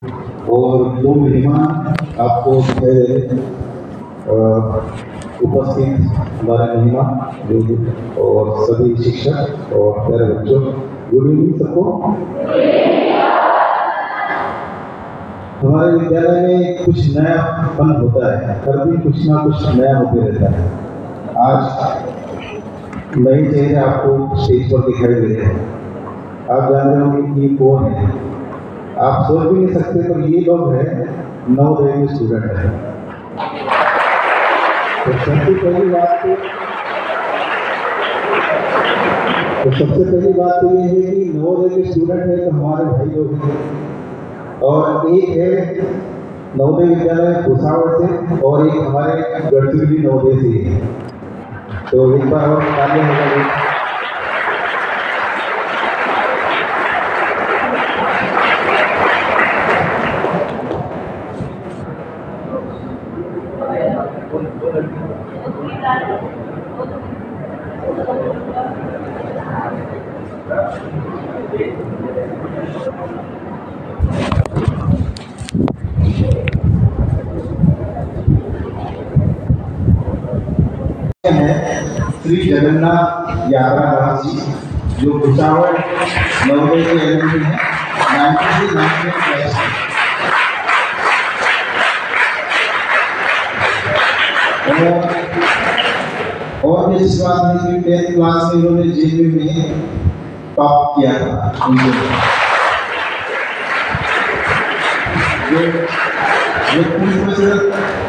और दो मेहमान आपको दिखाई दे रहे हैं उपस्थित हमारे मेहमान और सभी शिक्षक और प्यारे बच्चों, गुड इवनिंग सबको। हमारे विद्यालय में कुछ नयापन होता है, हर दिन कुछ ना कुछ नया होते रहता है। आज नए चेहरे आपको स्टेज पर दिखाई दे रहे हैं। आप जान रहे होंगे कि कौन है, आप सोच भी नहीं सकते, पर ये लोग है नवोदय के स्टूडेंट है। तो सबसे पहली बात तो ये है कि नवोदय के स्टूडेंट है तो हमारे भाई लोग हैं, और एक है नवोदय विद्यालय भुसावल से और एक हमारे गढ़चिरौली नवोदय से है। तो एक बार और तालियां हो जाएगी। श्री जगन्नाथ यात्रा दास जी, जो भुसावल नवोदय के एलुमनी है, 93 और भी इस बात है कि 10th क्लास में इन्होंने जेबी में टॉप किया था। जो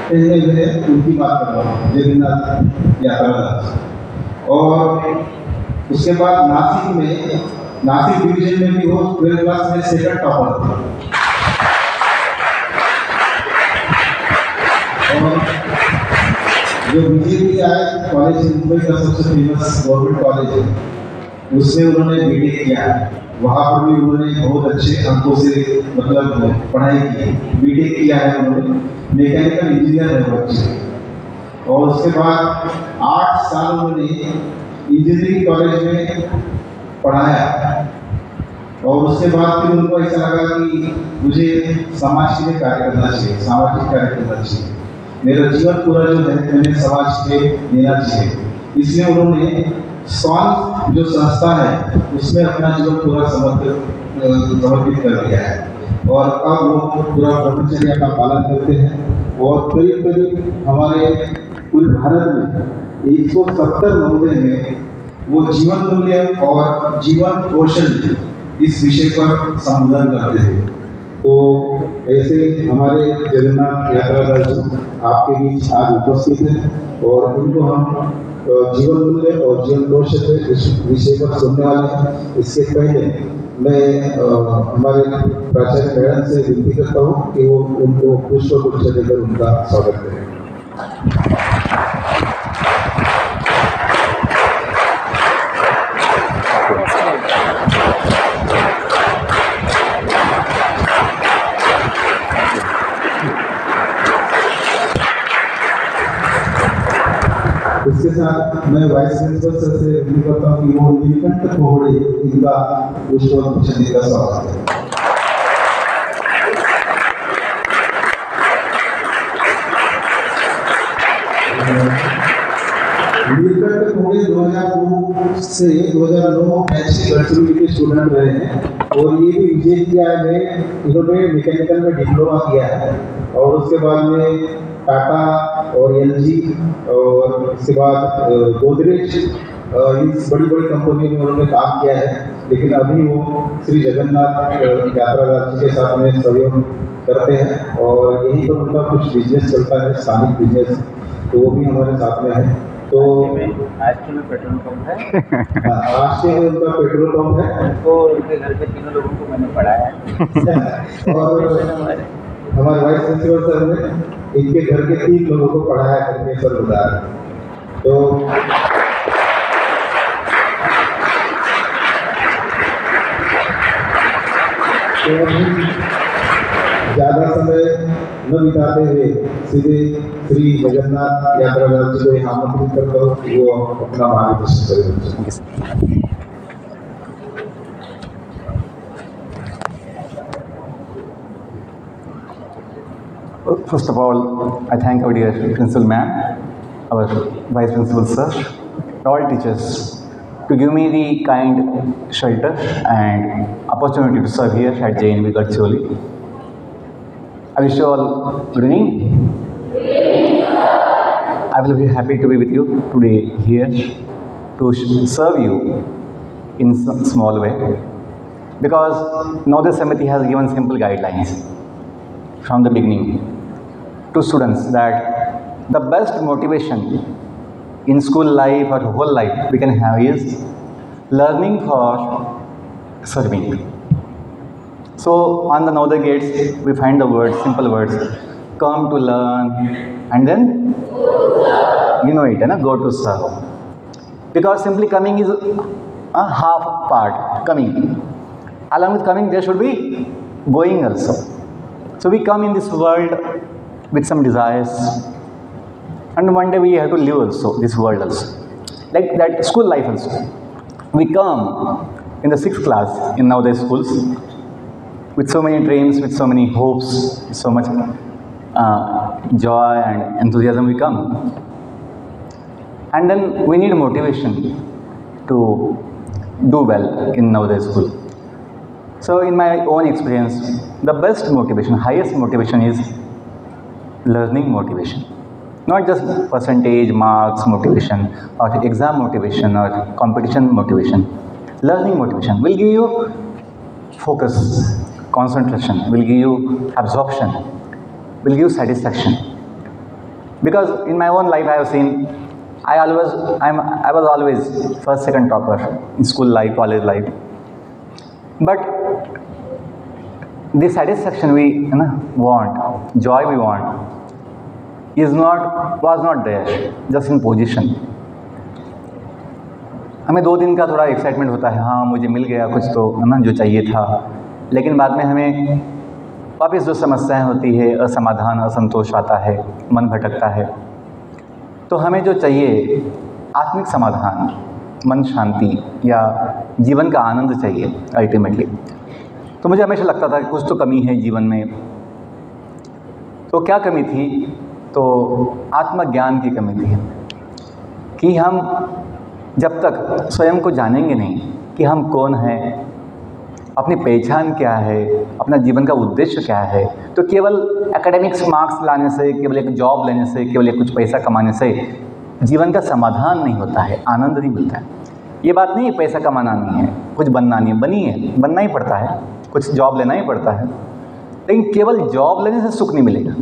पहले हुए उनकी बात कर रहा हूँ, जगन्नाथ यात्रा दास। और उसके बाद नासिक डिवीजन में भी वो 12th क्लास में सेकंड टॉपर थे। और जो बीजेपी आए कॉलेज मुंबई का सबसे फेमस गवर्नमेंट कॉलेज है, उसमें उन्होंने बीटेक किया। वहाँ पर भी उन्होंने बहुत अच्छे अंकों से मतलब पढ़ाई की, बीटेक किया है उन्होंने, मैकेनिकल इंजीनियर है बच्चे। और उसके बाद 8 साल उन्होंने इंजीनियरिंग कॉलेज में पढ़ाया। और उसके बाद फिर उनको ऐसा लगा कि मुझे समाज के लिए कार्य करना चाहिए, सामाजिक कार्य करना चाहिए, मेरा जीवन पूरा जो है मैंने समाज के देना चाहिए। इसलिए उन्होंने स्वान जो संस्था है उसमें अपना जीवन पूरा समर्पित कर दिया है। और अब वो पूरा ब्रह्मचर्य का पालन करते हैं। और करीब हमारे पूरे भारत में 170 नवोदय में वो जीवन मूल्य और जीवन कौशल इस विषय पर संबोधन करते हैं। तो ऐसे हमारे जगन्नाथ यात्रा दास आपके बीच आज उपस्थित है, और इनको हम जीवन मूल्य और जीवन कौशल इस विषय पर सुनने वाले हैं। इसके पहले मैं हमारे प्राचार्य मैडम से विनती करता हूँ कि वो उनको पुष्प गुच्छ देकर उनका स्वागत करें। इसके साथ मैं वाइस प्रिंसिपल सर से विनती करता हूँ कि वो नीलकंठ कोहड़े इनका पुष्प गुच्छ देकर स्वागत करें। नीलकंठ कोहड़े 2002 से 2009 बैच से गढ़चिरौली के स्टूडेंट रहे हैं, और ये भी विजय किया है। इन्होंने मैकेनिकल में डिप्लोमा किया है, और उसके बाद में टाटा और एलजी और उसके बाद गोदरेज, इस बड़ी कंपनी में उन्होंने काम किया है। लेकिन अभी वो श्री जगन्नाथ यात्रा दास जी के साथ में सहयोग करते हैं, और यहीं पर उनका कुछ बिजनेस चलता है, स्थानिक बिजनेस, तो वो भी हमारे साथ में है। तो आज में पेट्रोल पंप है। आज से उनका पेट्रोल पंप है, तो उनके घर के 3 लोगों को मैंने पढ़ाया है। और हमारे वाइस प्रिंसिपल सर ने इनके घर के 3 लोगों को पढ़ाया करके सर बता रहे। तो ज़्यादा समय न बिताते हुए सीधे श्री जगन्नाथ यात्रा दास जी को आमंत्रित करता हूँ कि वो अपना मार्गदर्शन करें। First of all, I thank our dear principal ma'am, our vice principal sir, all teachers to give me the kind shelter and opportunity to serve here at JNV Gadcholi. I wish you all good evening. I will be happy to be with you today here to serve you in some small way, because Navodaya Samiti has given simple guidelines from the beginning to students that the best motivation in school life or whole life we can have is learning for serving. So on the Navodaya gates we find the words, simple words, come to learn and then you know it, and go to serve. Because simply coming is a half part, coming. Along with coming there should be going also. So we come in this world with some desires, and one day we have to live also this world also, like that school life also. We come in the 6th class in Navodaya schools with so many dreams, with so many hopes, with so much joy and enthusiasm we come, and then we need motivation to do well in Navodaya school. So in my own experience, the best motivation, highest motivation is learning motivation. Not just percentage, marks motivation, or exam motivation, or competition motivation. Learning motivation will give you focus, concentration, will give you absorption, will give you satisfaction. Because in my own life I have seen, I was always first, second topper in school life, college life. But the satisfaction we want, joy we want, was not there, just in position. हमें 2 दिन का थोड़ा excitement होता है, हाँ मुझे मिल गया कुछ तो है ना जो चाहिए था, लेकिन बाद में हमें वापस जो समस्याएं होती है, असमाधान, असंतोष आता है, मन भटकता है. तो हमें जो चाहिए आत्मिक समाधान, मन शांति या जीवन का आनंद चाहिए अल्टीमेटली. तो मुझे हमेशा लगता था कि कुछ तो कमी है जीवन में. तो क्या कमी थी? तो आत्मज्ञान की कमी थी, कि हम जब तक स्वयं को जानेंगे नहीं कि हम कौन हैं, अपनी पहचान क्या है, अपना जीवन का उद्देश्य क्या है, तो केवल एकेडमिक्स मार्क्स लाने से, केवल एक जॉब लेने से, केवल एक कुछ पैसा कमाने से जीवन का समाधान नहीं होता है, आनंद नहीं मिलता है. ये बात नहीं है पैसा कमाना नहीं है, कुछ बनना नहीं है, बनना ही पड़ता है, कुछ जॉब लेना ही पड़ता है, लेकिन केवल जॉब लेने से सुख नहीं मिलेगा.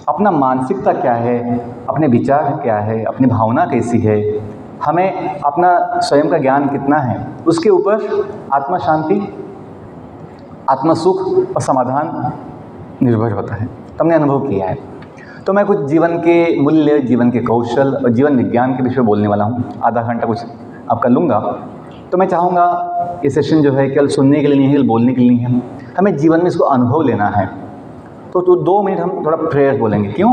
अपना मानसिकता क्या है, अपने विचार क्या है, अपनी भावना कैसी है, हमें अपना स्वयं का ज्ञान कितना है, उसके ऊपर आत्मा शांति, आत्मा सुख और समाधान निर्भर होता है. तो हमने अनुभव किया है. तो मैं कुछ जीवन के मूल्य, जीवन के कौशल और जीवन विज्ञान के विषय बोलने वाला हूँ. आधा घंटा कुछ आपका लूँगा. तो मैं चाहूँगा ये सेशन जो है केवल सुनने के लिए नहीं है, केवल बोलने के लिए नहीं है, हमें जीवन में इसको अनुभव लेना है. तो 2 मिनट हम थोड़ा प्रेयर बोलेंगे. क्यों?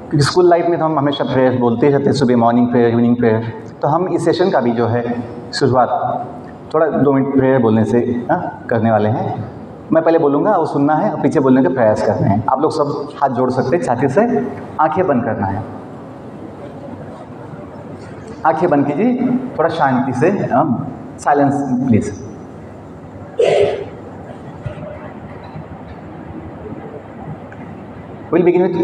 क्योंकि स्कूल लाइफ में तो हम हमेशा प्रेयर बोलते ही रहते हैं, सुबह मॉर्निंग प्रेयर, इवनिंग प्रेयर. तो हम इस सेशन का भी जो है शुरुआत थोड़ा 2 मिनट प्रेयर बोलने से करने वाले हैं. मैं पहले बोलूँगा, वो सुनना है और पीछे बोलने का प्रयास करना है. आप लोग सब हाथ जोड़ सकते हैं छाती से, आंखें बंद करना है. आंखें बंद कीजिए, थोड़ा शांति से, silence please. We'll begin with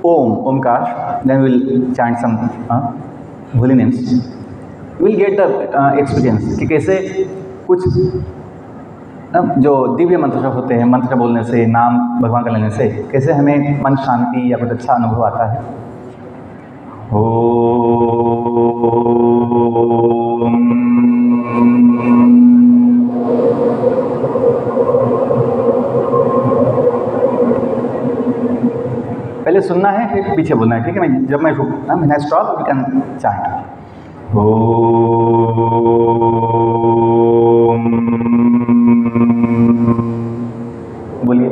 Omkar, then we'll chant some holy names. We'll get the experience कि कैसे कुछ जो दिव्य मंत्र होते हैं, मंत्र बोलने से, नाम भगवान का लेने से कैसे हमें मन शांति या कुछ अच्छा अनुभव आता है. पहले सुनना है फिर पीछे बोलना है. ठीक है? मैं जब मैं स्टॉप वी कैन चांट. बोलिए.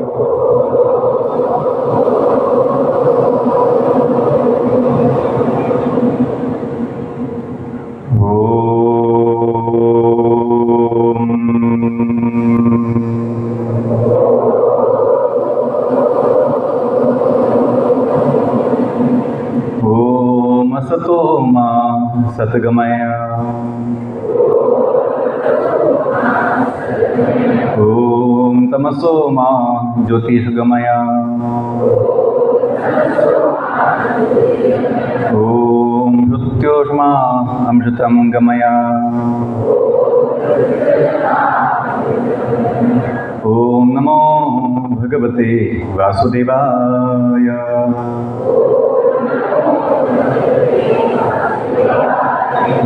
असतो मा सद्गमय ॐ तमसो मा ज्योतिर्गमय ॐ मृत्योर्मा अमृतं गमय ॐ नमो भगवते वासुदेवाय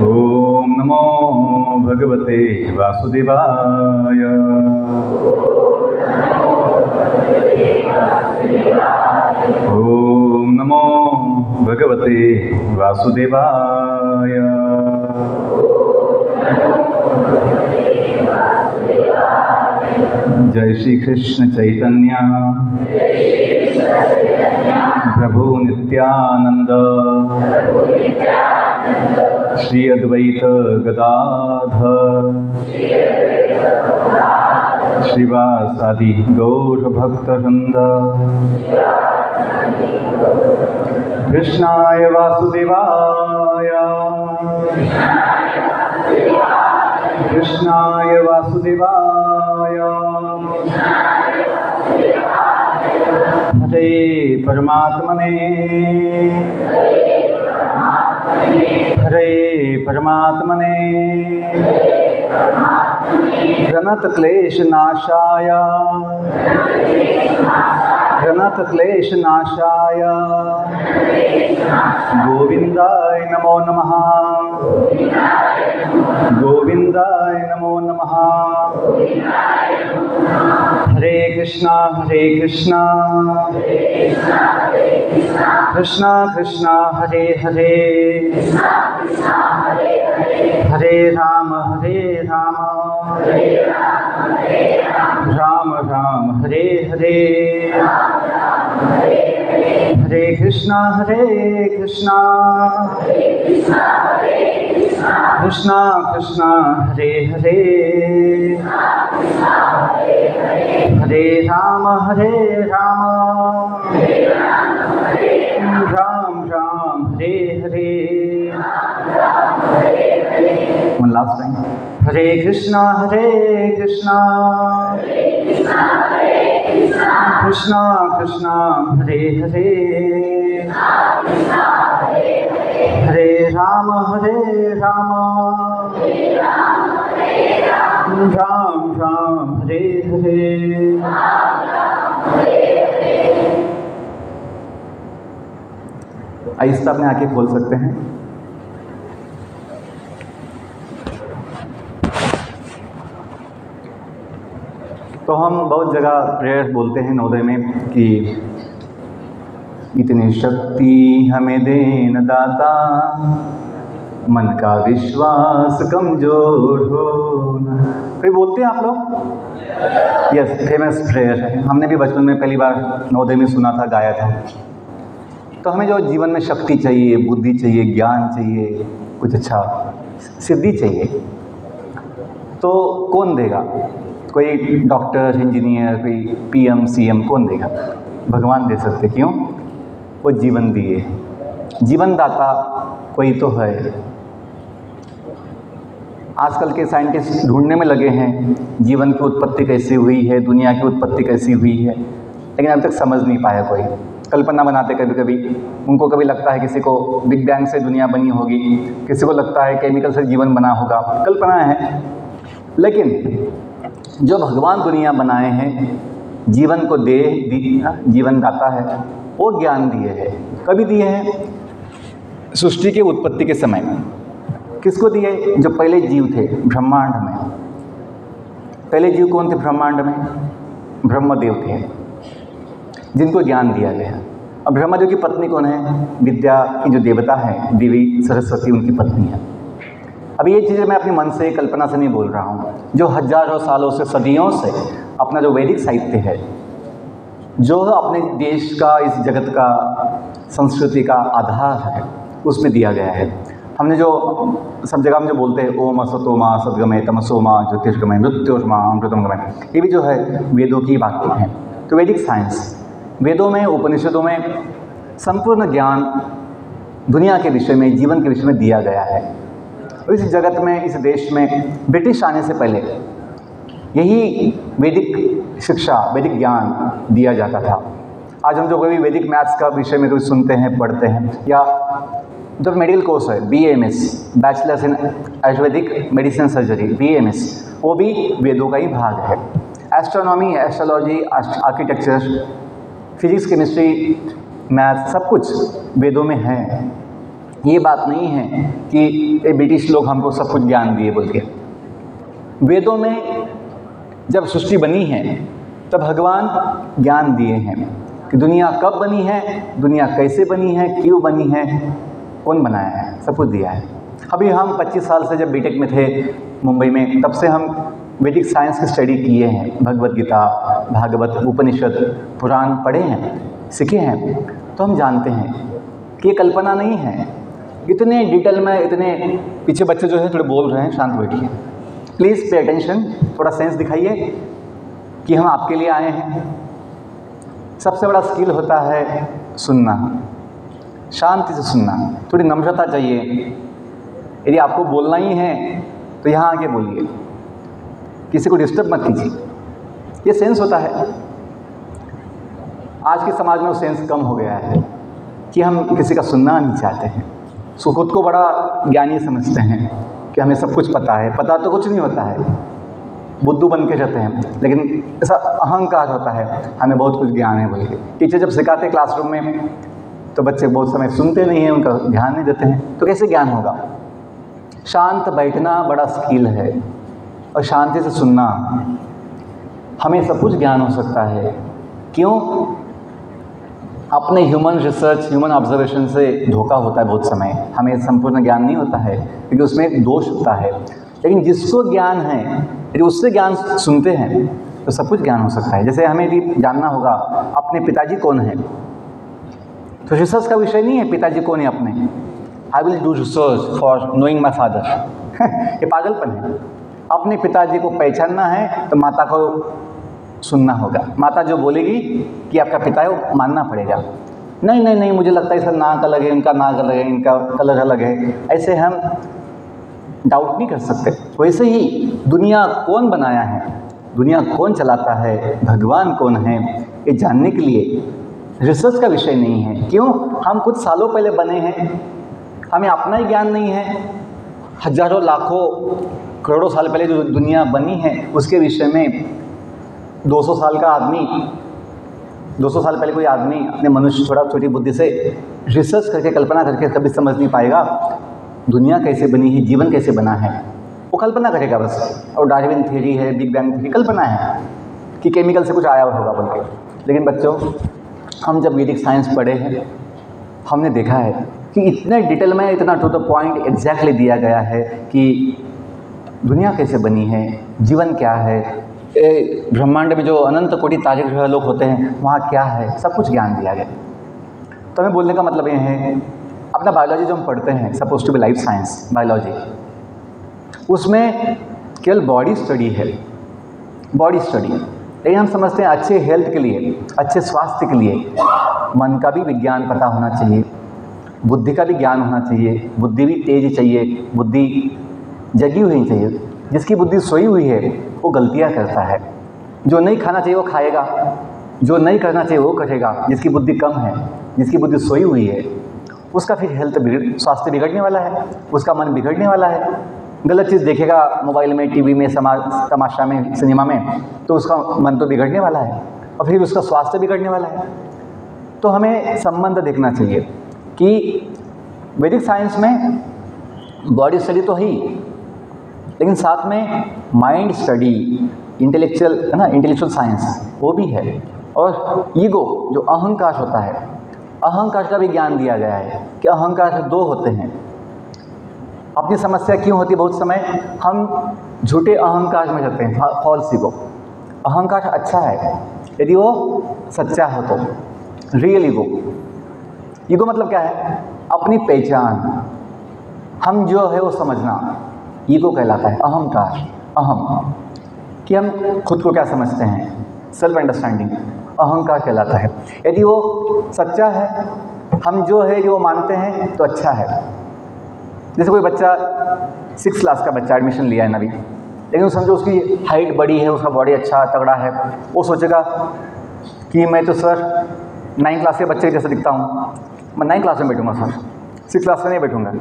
ॐ नमो भगवते वासुदेवाय ॐ नमो भगवते वासुदेवाय। जय श्री कृष्ण चैतन्य प्रभु नित्यानंद श्री अद्वैत गदाधर श्रीवासादि गौर भक्तवृंद। कृष्णाय वासुदेवाय कृष्णाय वासुदेवाय हरे परमात्मने हरे परमात्मने प्रणत क्लेश नाशाय प्रणत क्लेश नाशाय गोविंदाय नमो नमः गोविंदाय नमो नमः। हरे Krishna Krishna Krishna Hare Hare Hare Ram Ram Ram Hare Hare Hare Krishna Krishna Krishna Hare Hare Hare Ram Ram Ram Hare Hare. One last time. हरे कृष्णा कृष्णा कृष्णा हरे हरे हरे राम राम राम हरे हरे। आहिस्ता अपने आंखें खोल सकते हैं। तो हम बहुत जगह प्रेयर बोलते हैं नवोदय में कि इतनी शक्ति हमें देन दाता, मन का विश्वास कमजोर हो ना। कोई बोलते हैं आप लोग? यस, फेमस प्रेयर है। हमने भी बचपन में पहली बार नवोदय में सुना था, गाया था। तो हमें जो जीवन में शक्ति चाहिए, बुद्धि चाहिए, ज्ञान चाहिए, कुछ अच्छा सिद्धि चाहिए, तो कौन देगा? कोई डॉक्टर, इंजीनियर, कोई पीएम, सीएम कौन देगा? भगवान दे सकते। क्यों? वो जीवन दिए, जीवन दाता कोई तो है। आजकल के साइंटिस्ट ढूंढने में लगे हैं जीवन की उत्पत्ति कैसे हुई है, दुनिया की उत्पत्ति कैसी हुई है, लेकिन अभी तक समझ नहीं पाया कोई। कल्पना बनाते कभी कभी, उनको कभी लगता है किसी को बिग बैंग से दुनिया बनी होगी, किसी को लगता है केमिकल से जीवन बना होगा, कल्पना है। लेकिन जो भगवान दुनिया बनाए हैं, जीवन को जीवन दाता है, वो ज्ञान दिए हैं। कभी दिए हैं? सृष्टि के उत्पत्ति के समय में। किसको दिए? जो पहले जीव थे ब्रह्मांड में। पहले जीव कौन थे ब्रह्मांड में? ब्रह्मदेव थे, जिनको ज्ञान दिया गया। अब ब्रह्मदेव की पत्नी कौन है? विद्या की जो देवता है, देवी सरस्वती, उनकी पत्नी है। अब ये चीज़ें मैं अपनी मन से, कल्पना से नहीं बोल रहा हूँ। जो हजारों सालों से, सदियों से अपना जो वैदिक साहित्य है, जो अपने देश का, इस जगत का, संस्कृति का आधार है, उसमें दिया गया है। हमने जो सब जगह हम जो बोलते हैं ओम असतो मा सद्गमय तमसो मा ज्योतिर्गमय मृत्योर्मा अमृतम गमय, ये भी जो है वेदों की वाक्य हैं। तो वैदिक साइंस, वेदों में, उपनिषदों में संपूर्ण ज्ञान दुनिया के विषय में, जीवन के विषय में दिया गया है। इस जगत में, इस देश में ब्रिटिश आने से पहले यही वैदिक शिक्षा, वैदिक ज्ञान दिया जाता था। आज हम जो कभी वैदिक मैथ्स का विषय में कभी सुनते हैं, पढ़ते हैं, या जो मेडिकल कोर्स है BAMS, bachelors in Ayurvedic medicine surgery, BAMS, वो भी वेदों का ही भाग है। Astronomy, astrology, architecture, physics, chemistry, math, सब कुछ वेदों में है। ये बात नहीं है कि ये ब्रिटिश लोग हमको सब कुछ ज्ञान दिए बोल के। वेदों में जब सृष्टि बनी है तब भगवान ज्ञान दिए हैं कि दुनिया कब बनी है, दुनिया कैसे बनी है, क्यों बनी है, कौन बनाया है, सब कुछ दिया है। अभी हम 25 साल से जब बीटेक में थे मुंबई में, तब से हम वैदिक साइंस की स्टडी किए हैं। भगवत गीता, भागवत, उपनिषद, पुराण पढ़े हैं, सीखे हैं, तो हम जानते हैं कि ये कल्पना नहीं है। इतने डिटेल में, इतने पीछे बच्चे जो है थोड़े बोल रहे हैं, शांत बैठिए, प्लीज़ पे अटेंशन, थोड़ा सेंस दिखाइए कि हम आपके लिए आए हैं। सबसे बड़ा स्किल होता है सुनना, शांति से सुनना, थोड़ी नम्रता चाहिए। यदि आपको बोलना ही है तो यहाँ आके बोलिए, किसी को डिस्टर्ब मत कीजिए, ये सेंस होता है। आज के समाज में वो सेंस कम हो गया है कि हम किसी का सुनना नहीं चाहते हैं। सो खुद को बड़ा ज्ञानी समझते हैं कि हमें सब कुछ पता है। पता तो कुछ नहीं होता है, बुद्धू बन के रहते हैं, लेकिन ऐसा अहंकार होता है हमें बहुत कुछ ज्ञान है बोल के। टीचर जब सिखाते क्लासरूम में तो बच्चे बहुत समय सुनते नहीं हैं, उनका ध्यान नहीं देते हैं, तो कैसे ज्ञान होगा। शांत बैठना बड़ा स्किल है, और शांति से सुनना, हमें सब कुछ ज्ञान हो सकता है। क्यों? अपने ह्यूमन रिसर्च, ह्यूमन ऑब्जर्वेशन से धोखा होता है बहुत समय, हमें संपूर्ण ज्ञान नहीं होता है क्योंकि उसमें एक दोष होता है। लेकिन जिसको ज्ञान है, यदि उससे ज्ञान सुनते हैं तो सब कुछ ज्ञान हो सकता है। जैसे हमें यदि जानना होगा अपने पिताजी कौन है, तो रिसर्च का विषय नहीं है पिताजी कौन है अपने। I will do research for knowing my father ये पागलपन है। अपने पिताजी को पहचानना है तो माता को सुनना होगा। माता जो बोलेगी कि आपका पिता है, वो मानना पड़ेगा। नहीं नहीं नहीं, मुझे लगता है सर नाक अलग है, इनका नाक अलग है, इनका कलर अलग है, ऐसे हम डाउट नहीं कर सकते। वैसे ही दुनिया कौन बनाया है, दुनिया कौन चलाता है, भगवान कौन है, ये जानने के लिए रिसर्च का विषय नहीं है। क्यों? हम कुछ सालों पहले बने हैं, हमें अपना ही ज्ञान नहीं है। हजारों, लाखों, करोड़ों साल पहले जो दुनिया बनी है उसके विषय में 200 साल का आदमी, 200 साल पहले कोई आदमी अपने मनुष्य थोड़ा छोटी बुद्धि से रिसर्च करके, कल्पना करके कभी समझ नहीं पाएगा दुनिया कैसे बनी है, जीवन कैसे बना है। वो कल्पना करेगा बस। और डार्विन थ्योरी है, बिग बैंग थ्योरी, कल्पना है कि केमिकल से कुछ आया होगा बोल के। लेकिन बच्चों, हम जब वैदिक साइंस पढ़े हैं, हमने देखा है कि इतने डिटेल में, इतना टू द पॉइंट एग्जैक्टली दिया गया है कि दुनिया कैसे बनी है, जीवन क्या है, ब्रह्मांड में जो अनंत कोटि तारे ग्रह लोग होते हैं वहाँ क्या है, सब कुछ ज्ञान दिया गया। तो हमें बोलने का मतलब ये है, अपना बायोलॉजी जो हम पढ़ते हैं, suppose to be life science biology, उसमें केवल बॉडी स्टडी है, बॉडी स्टडी। लेकिन हम समझते हैं अच्छे हेल्थ के लिए, अच्छे स्वास्थ्य के लिए मन का भी विज्ञान पता होना चाहिए, बुद्धि का भी ज्ञान होना चाहिए, बुद्धि भी तेज चाहिए, बुद्धि जगी हुई चाहिए। जिसकी बुद्धि सोई हुई है वो गलतियां करता है, जो नहीं खाना चाहिए वो खाएगा, जो नहीं करना चाहिए वो करेगा। जिसकी बुद्धि कम है, जिसकी बुद्धि सोई हुई है, उसका फिर स्वास्थ्य बिगड़ने वाला है, उसका मन बिगड़ने वाला है। गलत चीज़ देखेगा मोबाइल में, टीवी में, तमाशा में, सिनेमा में, तो उसका मन तो बिगड़ने वाला है और फिर उसका स्वास्थ्य बिगड़ने वाला है। तो हमें संबंध देखना चाहिए कि वैदिक साइंस में बॉडी स्टडी तो ही, लेकिन साथ में माइंड स्टडी, इंटेलेक्चुअल है ना, इंटेलेक्चुअल साइंस वो भी है। और ईगो, जो अहंकार होता है, अहंकार का भी ज्ञान दिया गया है कि अहंकार 2 होते हैं। अपनी समस्या क्यों होती है, बहुत समय हम झूठे अहंकार में रहते हैं, फॉल्स ईगो। अहंकार अच्छा है यदि वो सच्चा हो तो, रियल ईगो। ईगो मतलब क्या है? अपनी पहचान, हम जो है वो समझना, ईगो कहलाता है। अहंकार, अहम, कि हम खुद को क्या समझते हैं, सेल्फ अंडरस्टैंडिंग, अहंकार कहलाता है। यदि वो सच्चा है हम जो है जो मानते हैं तो अच्छा है। जैसे कोई बच्चा 6 क्लास का बच्चा एडमिशन लिया है अभी, लेकिन समझो उसकी हाइट बड़ी है, उसका बॉडी अच्छा तगड़ा है, वो सोचेगा कि मैं तो सर 9 क्लास के बच्चे के जैसा दिखता हूँ, मैं 9 क्लास में बैठूँगा सर, 6 क्लास में नहीं बैठूँगा।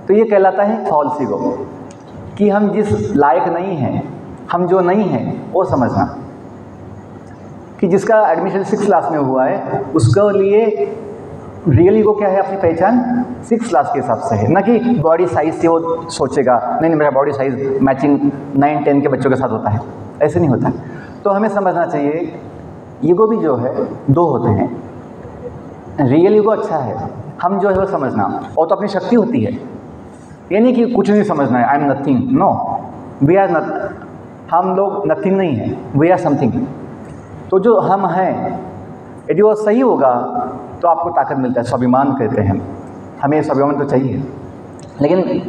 तो ये कहलाता है फॉल्स ईगो, कि हम जिस लायक नहीं हैं, हम जो नहीं हैं वो समझना। कि जिसका एडमिशन 6 क्लास में हुआ है उसके लिए रियल ईगो क्या है, अपनी पहचान 6 क्लास के हिसाब से है, ना कि बॉडी साइज से वो सोचेगा नहीं मेरा बॉडी साइज मैचिंग 9-10 के बच्चों के साथ होता है, ऐसे नहीं होता है। तो हमें समझना चाहिए ईगो भी जो है 2 होते हैं। रियल ईगो अच्छा है, हम जो है वो समझना, और तो अपनी शक्ति होती है, ये नहीं कि कुछ नहीं समझना है, I am nothing, no, we are nothing, हम लोग नथिंग नहीं है, वी आर समथिंग। तो जो हम हैं यदि वो सही होगा तो आपको ताकत मिलता है, स्वाभिमान कहते हैं। हमें स्वाभिमान तो चाहिए, लेकिन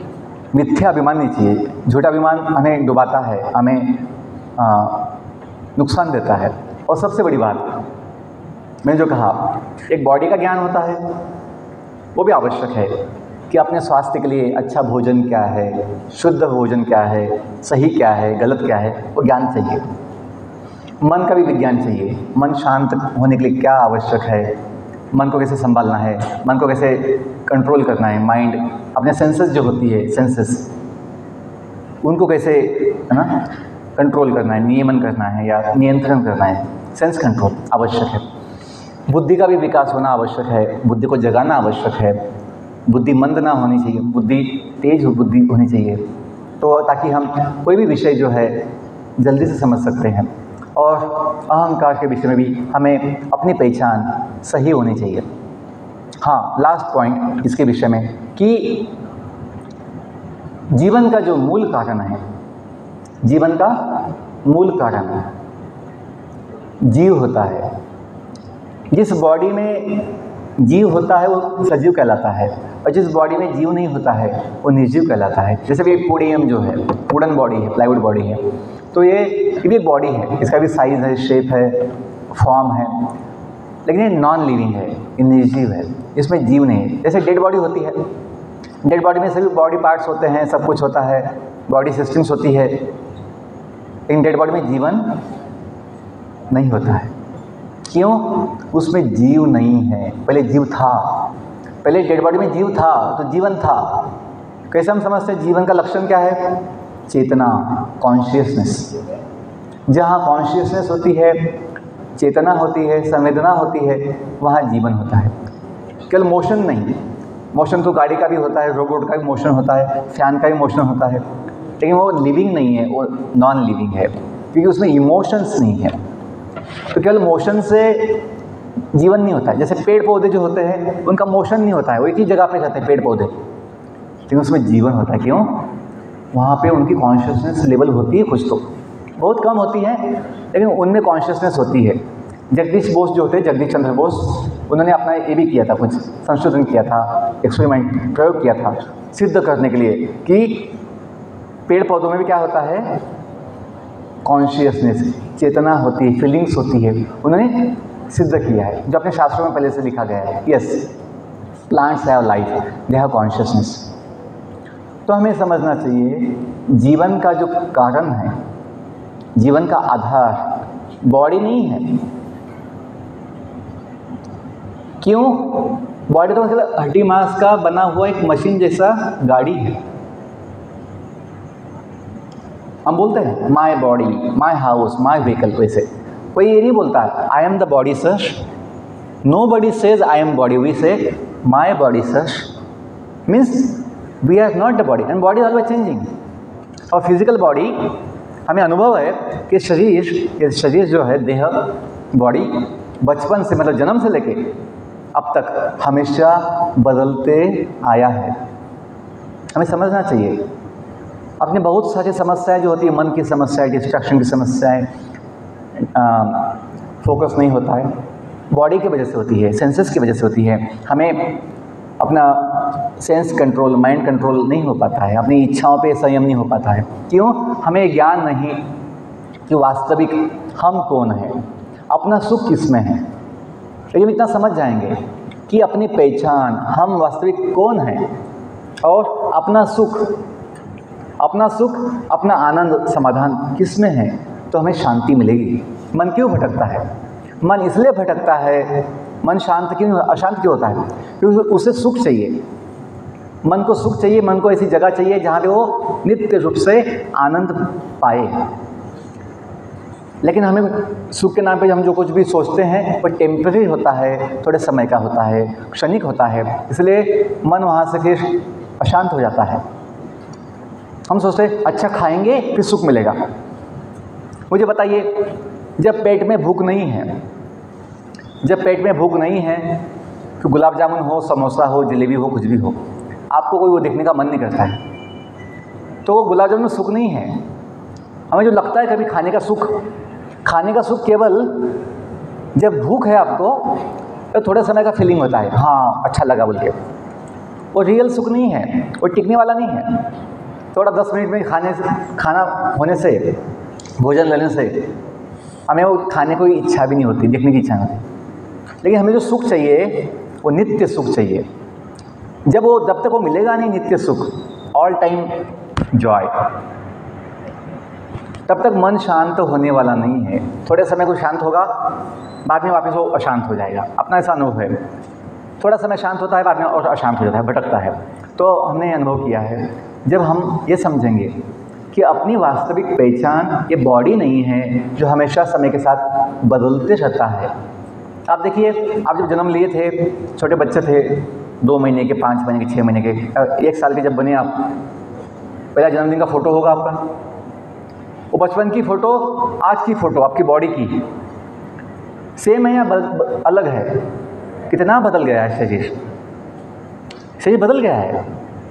मिथ्या अभिमान नहीं चाहिए। झूठा अभिमान हमें डुबाता है, हमें नुकसान देता है। और सबसे बड़ी बात मैंने जो कहा, एक बॉडी का ज्ञान होता है, वो भी आवश्यक है कि अपने स्वास्थ्य के लिए अच्छा भोजन क्या है, शुद्ध भोजन क्या है, सही क्या है, गलत क्या है, वो ज्ञान चाहिए। मन का भी विज्ञान चाहिए, मन शांत होने के लिए क्या आवश्यक है, मन को कैसे संभालना है, मन को कैसे कंट्रोल करना है, माइंड अपने सेंसेस जो होती है, सेंसेस उनको कैसे है ना कंट्रोल करना है, नियमन करना है या नियंत्रण करना है, सेंस कंट्रोल आवश्यक है। बुद्धि का भी विकास होना आवश्यक है, बुद्धि को जगाना आवश्यक है। बुद्धि मंद ना होनी चाहिए, बुद्धि तेज बुद्धि होनी चाहिए, तो ताकि हम कोई भी विषय जो है जल्दी से समझ सकते हैं। और अहंकार के विषय में भी हमें अपनी पहचान सही होनी चाहिए। हाँ, लास्ट पॉइंट इसके विषय में कि जीवन का जो मूल कारण है, जीवन का मूल कारण जीव होता है। जिस बॉडी में जीव होता है वो सजीव कहलाता है, और जिस बॉडी में जीव नहीं होता है वो निर्जीव कहलाता है। जैसे भी पोडियम जो है वुडन बॉडी है, प्लाईवुड बॉडी है, तो ये भी एक बॉडी है, इसका भी साइज़ है, शेप है, फॉर्म है, लेकिन ये नॉन लिविंग है, ये निर्जीव है, इसमें जीव नहीं है। जैसे डेड बॉडी होती है, डेड बॉडी में सभी बॉडी पार्ट्स होते हैं, सब कुछ होता है, बॉडी सिस्टम्स होती है, लेकिन डेड बॉडी में जीवन नहीं होता है। क्यों? उसमें जीव नहीं है। पहले जीव था, पहले डेड बॉडी में जीव था तो जीवन था। कैसे हम समझते हैं जीवन का लक्षण क्या है? चेतना, कॉन्शियसनेस। जहाँ कॉन्शियसनेस होती है, चेतना होती है, संवेदना होती है, वहाँ जीवन होता है। केवल मोशन नहीं, मोशन तो गाड़ी का भी होता है, रोबोट का भी मोशन होता है, फैन का भी मोशन होता है, लेकिन वो लिविंग नहीं है, वो नॉन लिविंग है, क्योंकि उसमें इमोशंस नहीं है। तो केवल मोशन से जीवन नहीं होता है। जैसे पेड़ पौधे जो होते हैं उनका मोशन नहीं होता है, वो एक ही जगह पे जाते हैं पेड़ पौधे, लेकिन उसमें जीवन होता है। क्यों? वहाँ पे उनकी कॉन्शियसनेस लेवल होती है, कुछ तो बहुत कम होती है, लेकिन उनमें कॉन्शियसनेस होती है। जगदीश बोस जो होते हैं, जगदीश चंद्र बोस, उन्होंने अपना ये भी किया था, कुछ संशोधन किया था, एक्सपेरिमेंट प्रयोग किया था सिद्ध करने के लिए कि पेड़ पौधों में भी क्या होता है, कॉन्शियसनेस, चेतना होती है, फीलिंग्स होती है। उन्होंने सिद्ध किया है, जो अपने शास्त्रों में पहले से लिखा गया है। Yes, plants have life, they have consciousness. तो हमें समझना चाहिए जीवन का जो कारण है, जीवन का आधार बॉडी नहीं है। क्यों? बॉडी तो मतलब हड्डी मांस का बना हुआ एक मशीन जैसा गाड़ी है। हम बोलते हैं my body, my house, my vehicle, वैसे कोई ये नहीं बोलता I am the body sir, nobody says I am body, we say my body sir, means we are not the body, and body always changing. और physical body हमें अनुभव है कि शरीर जो है, देह, बॉडी बचपन से मतलब जन्म से लेके अब तक हमेशा बदलते आया है। हमें समझना चाहिए अपने बहुत सारी समस्याएं जो होती है, मन की समस्याएं, डिस्ट्रैक्शन की समस्याएं, फोकस नहीं होता है, बॉडी की वजह से होती है, सेंसेस की वजह से होती है। हमें अपना सेंस कंट्रोल, माइंड कंट्रोल नहीं हो पाता है, अपनी इच्छाओं पे संयम नहीं हो पाता है। क्यों? हमें ज्ञान नहीं कि वास्तविक हम कौन है, अपना सुख किस में है। लेकिन इतना समझ जाएंगे कि अपनी पहचान, हम वास्तविक कौन हैं, और अपना सुख, अपना आनंद, समाधान किस में है, तो हमें शांति मिलेगी। मन क्यों भटकता है? मन इसलिए भटकता है, मन शांत क्यों, अशांत क्यों होता है? क्योंकि उसे सुख चाहिए। मन को सुख चाहिए, मन को ऐसी जगह चाहिए जहाँ पे वो नित्य रूप से आनंद पाए। लेकिन हमें सुख के नाम पे हम जो कुछ भी सोचते हैं वो टेम्पररी होता है, थोड़े समय का होता है, क्षणिक होता है, इसलिए मन वहाँ से फिर अशांत हो जाता है। हम सोचते हैं अच्छा खाएंगे फिर सुख मिलेगा। मुझे बताइए, जब पेट में भूख नहीं है, तो गुलाब जामुन हो, समोसा हो, जलेबी हो, कुछ भी हो, आपको कोई वो देखने का मन नहीं करता है, तो वो गुलाब जामुन में सुख नहीं है। हमें जो लगता है कभी खाने का सुख केवल जब भूख है आपको, तो थोड़े समय का फीलिंग होता है, हाँ अच्छा लगा बोल के। वो रियल सुख नहीं है, वो टिकने वाला नहीं है। थोड़ा 10 मिनट में खाना होने से, भोजन लेने से हमें वो खाने को इच्छा भी नहीं होती, देखने की इच्छा नहीं होती। लेकिन हमें जो सुख चाहिए वो नित्य सुख चाहिए। जब तक वो मिलेगा नहीं नित्य सुख, ऑल टाइम जॉय, तब तक मन शांत होने वाला नहीं है। थोड़े समय को शांत होगा, बाद में वापस वो अशांत हो जाएगा। अपना ऐसा अनुभव है, थोड़ा समय शांत होता है, बाद में और अशांत हो जाता है, भटकता है। तो हमने अनुभव किया है, जब हम ये समझेंगे कि अपनी वास्तविक पहचान ये बॉडी नहीं है जो हमेशा समय के साथ बदलते रहता है। आप देखिए, आप जब जन्म लिए थे, छोटे बच्चे थे, 2 महीने के, 5 महीने के, 6 महीने के, 1 साल के जब बने आप, पहला जन्मदिन का फ़ोटो होगा आपका, वो बचपन की फ़ोटो, आज की फ़ोटो आपकी बॉडी की सेम है या अलग है? कितना बदल गया है शरीर बदल गया है।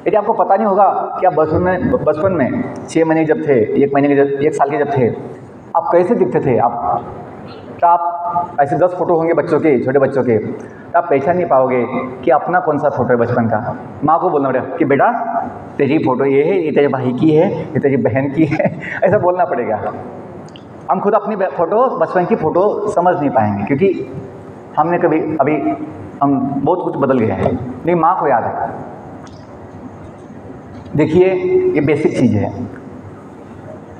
यदि आपको पता नहीं होगा कि आप बचपन में 6 महीने जब थे, 1 महीने के, 1 साल के जब थे, आप कैसे दिखते थे, आप ऐसे 10 फ़ोटो होंगे बच्चों के, छोटे बच्चों के, तो आप पहचान नहीं पाओगे कि अपना कौन सा फ़ोटो है बचपन का। माँ को बोलना पड़ेगा कि बेटा तेरी फ़ोटो ये है, ये तेरे भाई की है, ये तेरी बहन की है, ऐसा बोलना पड़ेगा। हम खुद अपनी फ़ोटो, बचपन की फ़ोटो समझ नहीं पाएंगे, क्योंकि हमने हम बहुत कुछ बदल गया है, लेकिन माँ को याद है। देखिए, ये बेसिक चीज़ है।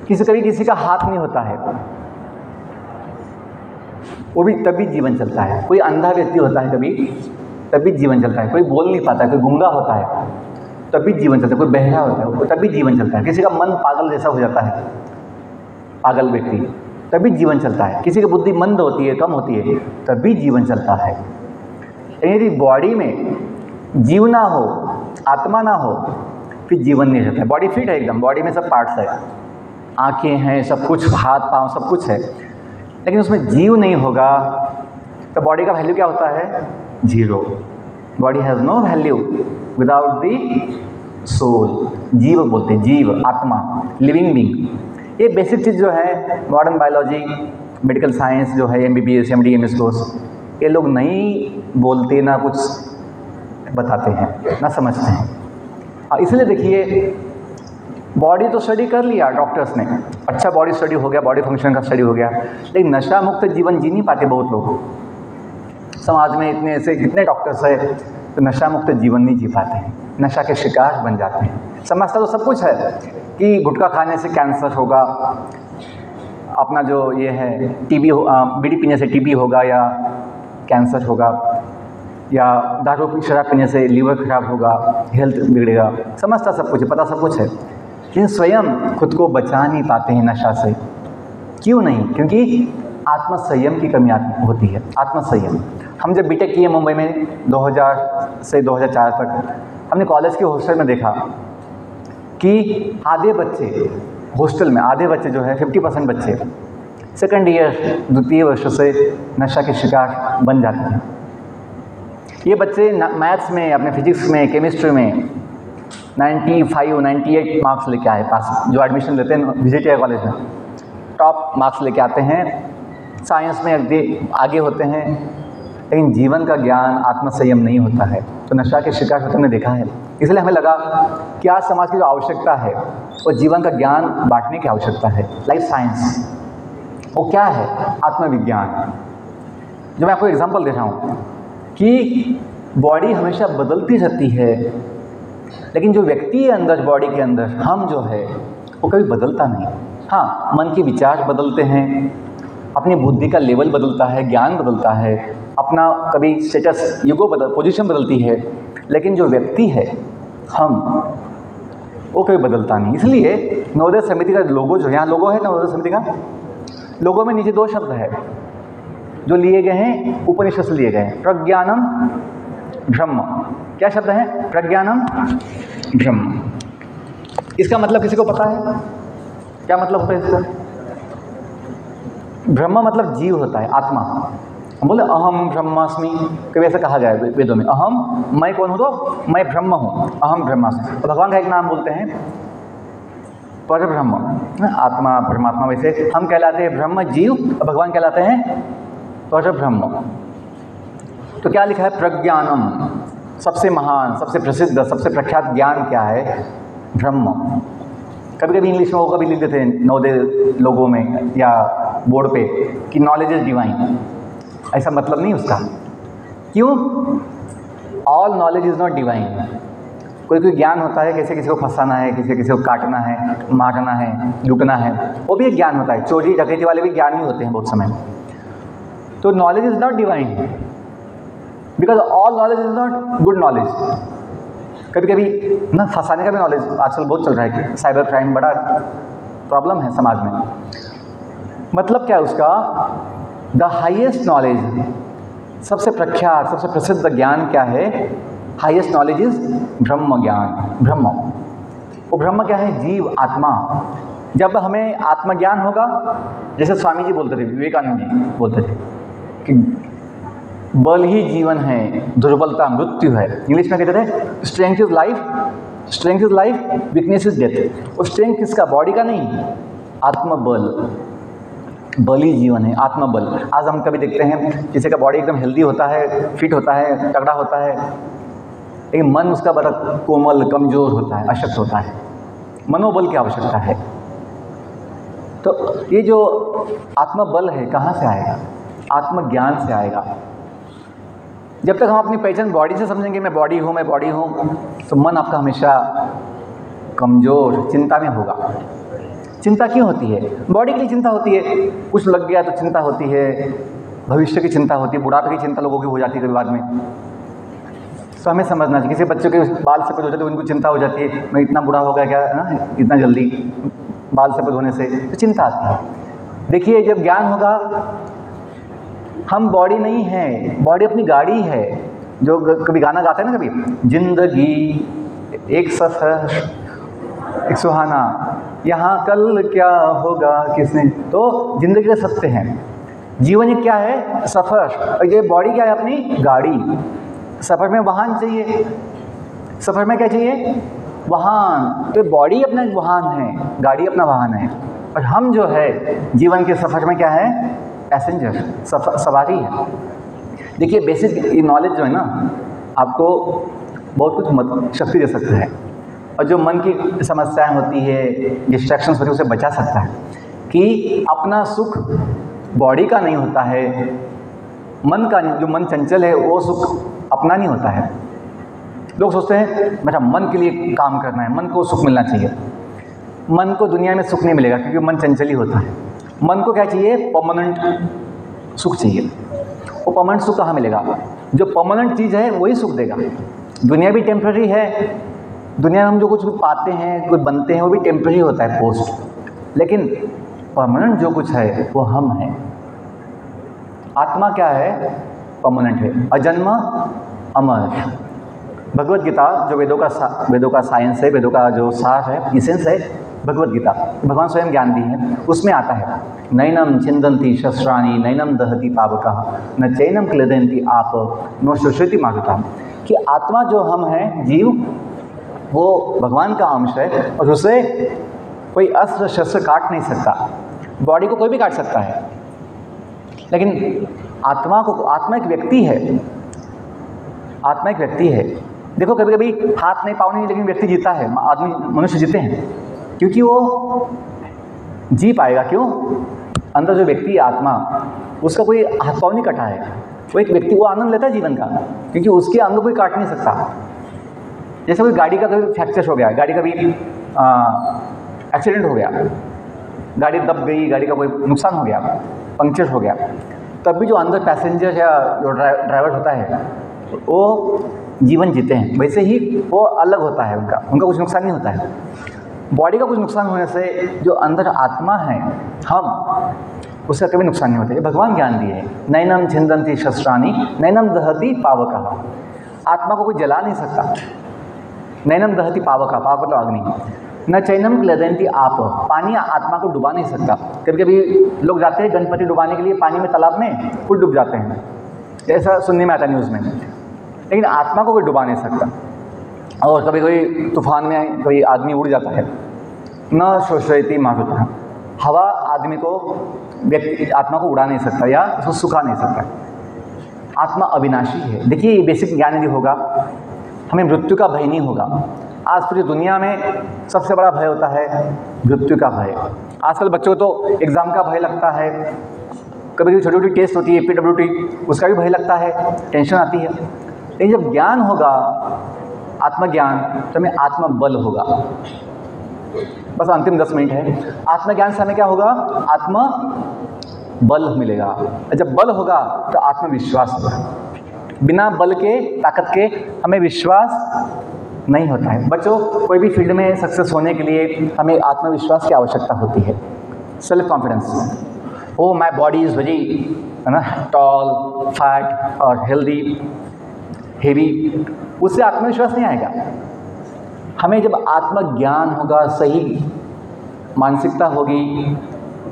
किसी का हाथ नहीं होता है, वो भी तभी जीवन चलता है। कोई अंधा व्यक्ति होता है कभी, तभी जीवन चलता है। कोई बोल नहीं पाता है, कोई गूंगा होता है, तभी जीवन चलता है। कोई बहरा होता है, तभी जीवन चलता है। किसी का मन पागल जैसा हो जाता है, पागल व्यक्ति, तभी जीवन चलता है। किसी की बुद्धि मंद होती है, कम होती है, तभी जीवन चलता है। यदि बॉडी में जीव ना हो, आत्मा ना हो, फिर जीवन नहीं रहता है। बॉडी फिट है एकदम, बॉडी में सब पार्ट्स है, आँखें हैं, सब कुछ, हाथ पाँव सब कुछ है, लेकिन उसमें जीव नहीं होगा तो बॉडी का वैल्यू क्या होता है? 0। Body has no value without the soul. जीव बोलते हैं, जीव, आत्मा, लिविंग बीइंग। ये बेसिक चीज़ जो है मॉडर्न बायोलॉजी, मेडिकल साइंस जो है, MBBS, MD, MS कोर्स, ये लोग नहीं बोलते, ना कुछ बताते हैं, ना समझते हैं। इसलिए देखिए, बॉडी तो स्टडी कर लिया डॉक्टर्स ने, अच्छा बॉडी स्टडी हो गया, बॉडी फंक्शन का स्टडी हो गया, लेकिन नशा मुक्त जीवन जी नहीं पाते बहुत लोग। समाज में इतने ऐसे कितने डॉक्टर्स हैं तो नशा मुक्त जीवन नहीं जी पाते हैं, नशा के शिकार बन जाते हैं। समझता तो सब कुछ है कि गुटखा खाने से कैंसर होगा, अपना जो ये है टीबी, बीड़ी पीने से टीबी होगा या कैंसर होगा, या दारू शराब पीने से लीवर खराब होगा, हेल्थ बिगड़ेगा। समझता सब कुछ है, पता सब कुछ है, लेकिन स्वयं खुद को बचा नहीं पाते हैं नशा से। क्यों नहीं? क्योंकि आत्मसंयम की कमी होती है। आत्मसंयम, हम जब बीटेक किए मुंबई में 2000 से 2004 तक, हमने कॉलेज के हॉस्टल में देखा कि आधे बच्चे हॉस्टल में, आधे बच्चे जो है 50% बच्चे सेकंड ईयर, द्वितीय वर्ष से नशा के शिकार बन जाते हैं। ये बच्चे मैथ्स में, अपने फिजिक्स में, केमिस्ट्री में 95, 98 मार्क्स लेके आए पास, जो एडमिशन लेते हैं विजिटियर कॉलेज में, टॉप मार्क्स लेके आते हैं, साइंस में आगे होते हैं, लेकिन जीवन का ज्ञान, आत्मसंयम नहीं होता है, तो नशा के शिकार होते हमने देखा है। इसलिए हमें लगा कि आज समाज की जो आवश्यकता है वो जीवन का ज्ञान बांटने की आवश्यकता है। लाइफ साइंस वो क्या है? आत्मविज्ञान। जो मैं आपको एग्जांपल दे रहा हूँ कि बॉडी हमेशा बदलती रहती है, लेकिन जो व्यक्ति है अंदर बॉडी के अंदर, हम जो है वो कभी बदलता नहीं। हाँ, मन के विचार बदलते हैं, अपनी बुद्धि का लेवल बदलता है, ज्ञान बदलता है, अपना कभी स्टेटस ईगो पोजीशन बदलती है, लेकिन जो व्यक्ति है हम, वो कभी बदलता नहीं। इसलिए नवोदय समिति का लोगो जो यहाँ लोगो है, नवोदय समिति का लोगो में नीचे 2 शब्द है जो लिए गए हैं, उपनिषद से लिए गए हैं, प्रज्ञानम ब्रह्म। क्या शब्द है? प्रज्ञानम ब्रह्म। इसका मतलब किसी को पता है? क्या मतलब होता है इसका? ब्रह्म मतलब जीव होता है, आत्मा। हम बोले अहम ब्रह्मास्मि, कभी ऐसा कहा गया है वेदों में, अहम, मैं कौन हूँ? तो मैं ब्रह्म हूँ, अहम ब्रह्मास्मि। तो भगवान का एक नाम बोलते हैं पर ब्रह्म, आत्मा परमात्मा। वैसे हम कहलाते हैं ब्रह्म जीव, और भगवान कहलाते हैं पर ब्रह्म। तो क्या लिखा है? प्रज्ञानम, सबसे महान, सबसे प्रसिद्ध, सबसे प्रख्यात ज्ञान क्या है? ब्रह्म। कभी कभी इंग्लिश में वो कभी लिख देते हैं नवोदय लोगों में या बोर्ड पे कि नॉलेज इज डिवाइन। ऐसा मतलब नहीं उसका। क्यों? All knowledge is not divine. कोई कोई ज्ञान होता है, कैसे किसी को फंसाना है, किसी को काटना है, मारना है, लूटना है, वो भी एक ज्ञान होता है। चोरी डकैती वाले भी ज्ञान ही होते हैं बहुत समय। तो knowledge is not divine, because all knowledge is not good knowledge. कभी कभी ना फंसाने का भी नॉलेज आजकल बहुत चल रहा है कि साइबर क्राइम बड़ा प्रॉब्लम है समाज में। मतलब क्या है उसका? द हाईएस्ट नॉलेज, सबसे प्रख्यात, सबसे प्रसिद्ध ज्ञान क्या है? हाईएस्ट नॉलेज इज ब्रह्म ज्ञान, ब्रह्म। वो ब्रह्म क्या है? जीव, आत्मा। जब हमें आत्मज्ञान होगा, जैसे स्वामी जी बोलते थे, विवेकानंद जी बोलते थे कि बल ही जीवन है, दुर्बलता मृत्यु है। इंग्लिश में कहते थे strength is life, strength is life, weakness is death. और स्ट्रेंथ किसका? बॉडी का नहीं, आत्मबल। बली जीवन है, आत्मबल। आज हम कभी देखते हैं किसी का बॉडी एकदम हेल्दी होता है, फिट होता है, तगड़ा होता है, लेकिन मन उसका बड़ा कोमल, कमज़ोर होता है, अशक्त होता है। मनोबल की आवश्यकता है। तो ये जो आत्मबल है कहाँ से आएगा? आत्मज्ञान से आएगा। जब तक हम अपनी पहचान बॉडी से समझेंगे, मैं बॉडी हूँ, मैं बॉडी हूँ, तो मन आपका हमेशा कमज़ोर, चिंता में होगा। चिंता क्यों होती है? बॉडी के लिए चिंता होती है, कुछ लग गया तो चिंता होती है, भविष्य की चिंता होती है, बुढ़ापे की चिंता लोगों की हो जाती है कभी बाद में। तो हमें समझना चाहिए, किसी बच्चों के बाल सफ़ेद हो जाते हैं उनको चिंता हो जाती है, मैं इतना बूढ़ा हो गया क्या ना, इतना जल्दी बाल सफ़ेद होने से, तो चिंता आती है। देखिए, जब ज्ञान होगा, हम बॉडी नहीं है, बॉडी अपनी गाड़ी है। जो कभी गाना गाते हैं ना, कभी जिंदगी एक सफ़र, एक सुहाना, यहाँ कल क्या होगा किसने, तो जिंदगी के सत्य हैं। जीवन ये क्या है? सफ़र। और ये बॉडी क्या है? अपनी गाड़ी। सफ़र में वाहन चाहिए, सफ़र में क्या चाहिए? वाहन। तो बॉडी अपना वाहन है, गाड़ी अपना वाहन है, और हम जो है जीवन के सफ़र में क्या है? पैसेंजर, सवारी है। देखिए, बेसिक ये नॉलेज जो है ना, आपको बहुत कुछ शक्ति दे सकता है, और जो मन की समस्याएं होती है, डिस्ट्रैक्शंस होती है, उसे बचा सकता है। कि अपना सुख बॉडी का नहीं होता है, मन का नहीं। जो मन चंचल है वो सुख अपना नहीं होता है। लोग सोचते हैं मेरा मन के लिए काम करना है, मन को सुख मिलना चाहिए। मन को दुनिया में सुख नहीं मिलेगा, क्योंकि मन चंचल ही होता है। मन को क्या चाहिए? परमानेंट सुख चाहिए। वो परमानेंट सुख कहाँ मिलेगा? जो परमानेंट चीज़ है वही सुख देगा। दुनिया भी टेम्पररी है, दुनिया में हम जो कुछ भी पाते हैं, कुछ बनते हैं, वो भी टेम्पररी होता है, पोस्ट। लेकिन परमानेंट जो कुछ है वो हम हैं। आत्मा क्या है? परमानेंट है, अजन्म अमर। भगवत गीता जो वेदों का साइंस है, वेदों का जो सार है, इसेंस है, भगवत गीता भगवान स्वयं ज्ञान दी है। उसमें आता है नैनम छिंदन्ति शस्त्राणि नैनम दहति पावकः न चैनम क्लेदयन्ति आप नो शोषयति मारुतः। कि आत्मा जो हम हैं, जीव, वो भगवान का अंश है, और उसे कोई अस्त्र शस्त्र काट नहीं सकता। बॉडी को कोई भी काट सकता है, लेकिन आत्मा एक व्यक्ति है। आत्मा एक व्यक्ति है। देखो, कभी कभी हाथ नहीं, पाँव नहीं, लेकिन व्यक्ति जीता है, आदमी, मनुष्य जीते हैं, क्योंकि वो जी पाएगा। क्यों? अंदर जो व्यक्ति है, आत्मा, उसका कोई हाथ पाँव नहीं कटा है, वो एक व्यक्ति वो आनंद लेता है जीवन का, क्योंकि उसके अंग कोई काट नहीं सकता। जैसे कोई गाड़ी का कभी फ्रैक्चर हो गया, गाड़ी का भी एक्सीडेंट हो गया, गाड़ी दब गई, गाड़ी का कोई नुकसान हो गया, पंक्चर हो गया, तब भी जो अंदर पैसेंजर या जो ड्राइवर होता है वो जीवन जीते हैं। वैसे ही वो अलग होता है, उनका कुछ नुकसान नहीं होता है। बॉडी का कुछ नुकसान होने से जो अंदर आत्मा है हम, उसका कभी नुकसान नहीं होता। ये भगवान ज्ञान दिए है। नैनम छिंदन्ति शस्त्राणि नैनम दहति पावकः। आत्मा को कोई जला नहीं सकता। नैनम दहति पावकः, पावक मतलब अग्नि। न चैनम क्लेदयन्ति आप, पानी आत्मा को डुबा नहीं सकता। कभी कभी लोग जाते हैं गणपति डुबाने के लिए पानी में, तालाब में, खुद डूब जाते हैं, ऐसा सुनने में आता है न्यूज़ में। लेकिन आत्मा को कोई डुबा नहीं सकता। और कभी कोई तूफान में कोई आदमी उड़ जाता है, न शोषयति मारुतः। हवा आदमी को, व्यक्ति आत्मा को उड़ा नहीं सकता या उसको सुखा नहीं सकता। आत्मा अविनाशी है। देखिए ये बेसिक ज्ञान यदि होगा, हमें मृत्यु का भय नहीं होगा। आज पूरी दुनिया में सबसे बड़ा भय होता है मृत्यु का भय। आजकल बच्चों को तो एग्ज़ाम का भय लगता है, कभी कभी छोटी छोटी टेस्ट होती है PWT, उसका भी भय लगता है, टेंशन आती है। लेकिन जब ज्ञान होगा, आत्मज्ञान, तो हमें आत्मबल होगा। बस अंतिम 10 मिनट है। आत्मज्ञान से हमें क्या होगा? आत्म बल मिलेगा। जब बल होगा तो आत्मविश्वास होगा। बिना बल के, ताकत के हमें विश्वास नहीं होता है। बच्चों, कोई भी फील्ड में सक्सेस होने के लिए हमें आत्मविश्वास की आवश्यकता होती है। Self confidence. Oh my body is very, है ना, टॉल, फैट और हेल्दी, हेवी, उससे आत्मविश्वास नहीं आएगा। हमें जब आत्मज्ञान होगा, सही मानसिकता होगी,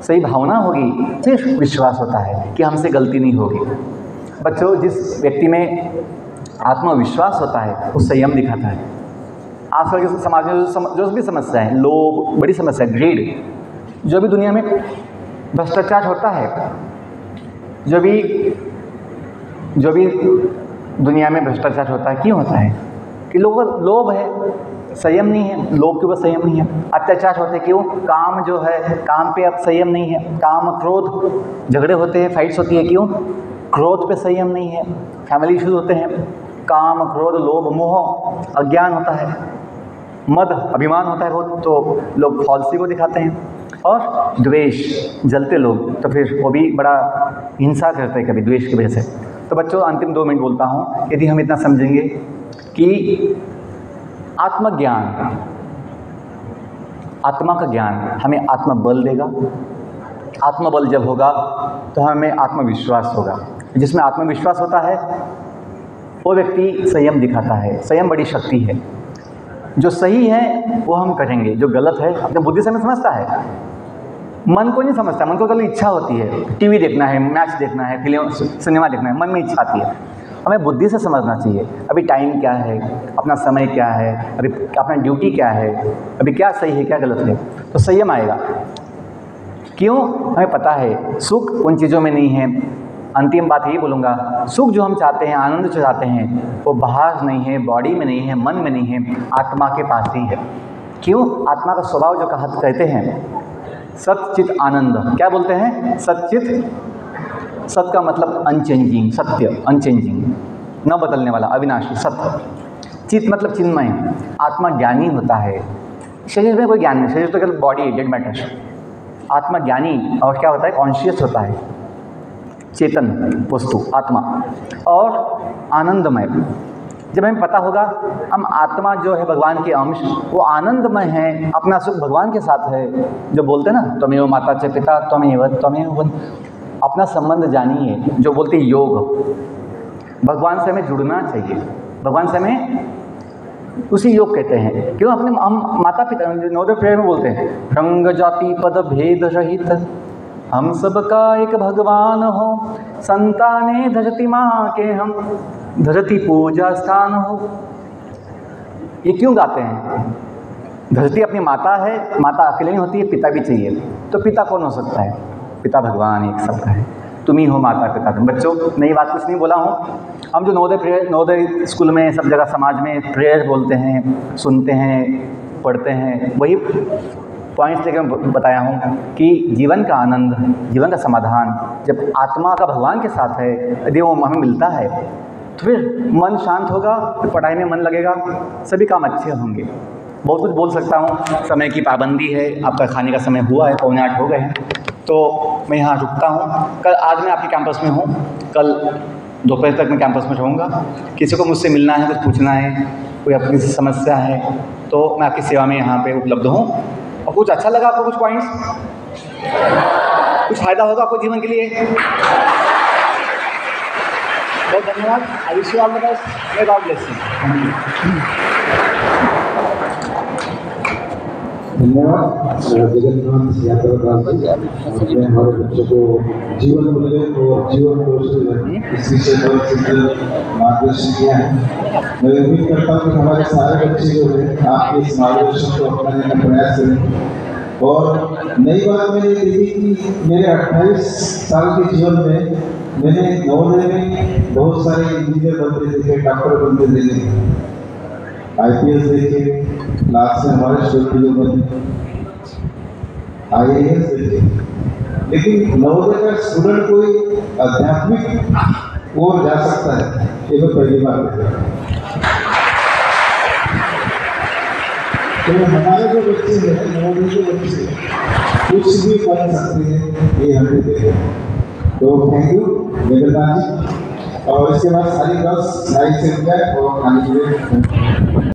सही भावना होगी, फिर विश्वास होता है कि हमसे गलती नहीं होगी। बच्चों, जिस व्यक्ति में आत्मविश्वास होता है वो संयम दिखाता है। आजकल के समाज में जो भी समस्या है, लोभ बड़ी समस्या, ग्रीड, जो भी दुनिया में भ्रष्टाचार होता है, जो भी दुनिया में भ्रष्टाचार होता है, क्यों होता है? कि लोगों का लोभ है, संयम नहीं है। लोभ के ऊपर संयम नहीं है। अत्याचार होते हैं, क्यों? काम जो है, काम पे अब संयम नहीं है। काम, क्रोध, झगड़े होते हैं, फाइट्स होती है, क्यों? क्रोध पे संयम नहीं है। फैमिली इश्यूज होते हैं, काम, क्रोध, लोभ, मोह, अज्ञान होता है, मद, अभिमान होता है बहुत, तो लोग फॉल्सी को दिखाते हैं। और द्वेष, जलते लोग, तो फिर वो भी बड़ा हिंसा करते हैं कभी द्वेष की वजह से। तो बच्चों, अंतिम 2 मिनट बोलता हूँ। यदि हम इतना समझेंगे कि आत्मज्ञान, आत्मा का ज्ञान हमें आत्मबल देगा। आत्मबल जब होगा तो हमें आत्मविश्वास होगा। जिसमें आत्मविश्वास होता है वो व्यक्ति संयम दिखाता है। संयम बड़ी शक्ति है। जो सही है वो हम करेंगे, जो गलत है अपने बुद्धि से हमें समझता है, मन को नहीं समझता। मन को केवल इच्छा होती है, टीवी देखना है, मैच देखना है, फिल्म सिनेमा देखना है, मन में इच्छा आती है। हमें बुद्धि से समझना चाहिए, अभी टाइम क्या है, अपना समय क्या है, अभी अपना ड्यूटी क्या है, अभी क्या सही है, क्या गलत है, तो संयम आएगा। क्यों? हमें पता है सुख उन चीज़ों में नहीं है। अंतिम बात यही बोलूँगा, सुख जो हम चाहते हैं, आनंद जो चाहते हैं, वो बाहर नहीं है, बॉडी में नहीं है, मन में नहीं है, आत्मा के पास ही है। क्यों? आत्मा का स्वभाव जो कहते हैं सच्चित आनंद। क्या बोलते हैं? सच्चित। सत का मतलब अनचेंजिंग, सत्य, अनचेंजिंग, न बदलने वाला, अविनाशी, सत्य। चित मतलब चिन्मय। आत्मा ज्ञानी होता है। शरीर में कोई ज्ञान नहीं, शरीर तो केवल बॉडी, डेड मैटर। आत्मा ज्ञानी और क्या होता है? कॉन्शियस होता है, चेतन वस्तु, आत्मा, और आनंदमय। जब हमें पता होगा हम आत्मा जो है भगवान के अंश, वो आनंदमय है, अपना सुख भगवान के साथ है। जो बोलते हैं ना, त्वमेव माता च पिता त्वमेव, अपना संबंध जानिए। जो बोलते हैं योग, भगवान से हमें जुड़ना चाहिए, भगवान से हमें उसी योग कहते हैं। क्यों? अपने हम माता पिता, नवोदय प्रेयर में बोलते हैं, रंग जाति पद भेद रहित हम सबका एक भगवान हो, संताने धरती माँ के हम, धरती पूजा स्थान हो। ये क्यों गाते हैं? धरती अपनी माता है, माता अकेले नहीं होती है, पिता भी चाहिए। तो पिता कौन हो सकता है? पिता भगवान एक सबका है। तुम ही हो माता पिता। बच्चों, नई बात कुछ नहीं बोला हूँ। हम जो नवोदय स्कूल में, सब जगह समाज में प्रेयर बोलते हैं, सुनते हैं, पढ़ते हैं, वही पॉइंट्स लेकर मैं बताया हूँ कि जीवन का आनंद, जीवन का समाधान जब आत्मा का भगवान के साथ है, यदि वो हमें मिलता है तो फिर मन शांत होगा, फिर पढ़ाई में मन लगेगा, सभी काम अच्छे होंगे। बहुत कुछ बोल सकता हूँ, समय की पाबंदी है, आपका खाने का समय हुआ है, 7:45 हो गए हैं, तो मैं यहाँ रुकता हूँ। आज मैं आपके कैंपस में हूँ, कल दोपहर तक मैं कैंपस में रहूँगा। किसी को मुझसे मिलना है, कुछ पूछना है, कोई आपकी समस्या है, तो मैं आपकी सेवा में यहाँ पे उपलब्ध हूँ। और कुछ अच्छा लगा आपको, कुछ पॉइंट्स, कुछ फ़ायदा होगा आपको जीवन के लिए? बहुत धन्यवाद। I wish you all the best. May God bless you. धन्यवाद जगन्नाथ यात्रा जी, मैं हमारे बच्चों को जीवन मूल्य और जीवन कौशल इस विषय पर मार्गदर्शन किया है। मैं उम्मीद करता हूँ कि हमारे सारे बच्चे जो है आपके इस मार्गदर्शन को अपनाने का प्रयास करें। और नई बात मैंने देखी कि मेरे 28 साल के जीवन में मैंने नवोदय में बहुत सारे इंजीनियर बनते देखे, डॉक्टर बनते देखे, IPS देखे, क्लास में हमारे स्टूडेंट जो बने IAS देखे, लेकिन नवोदय का स्टूडेंट कोई आध्यात्मिक ओर जा सकता है, ये मैं पहली बार देखा। तो हमारे जो बच्चे हैं, नवोदय के बच्चे कुछ भी बन सकते हैं, ये हमें देखा। तो थैंक यू जगन्नाथ जी। और इसके बाद सारी गर्ल्स लाइफ से और खाने के लिए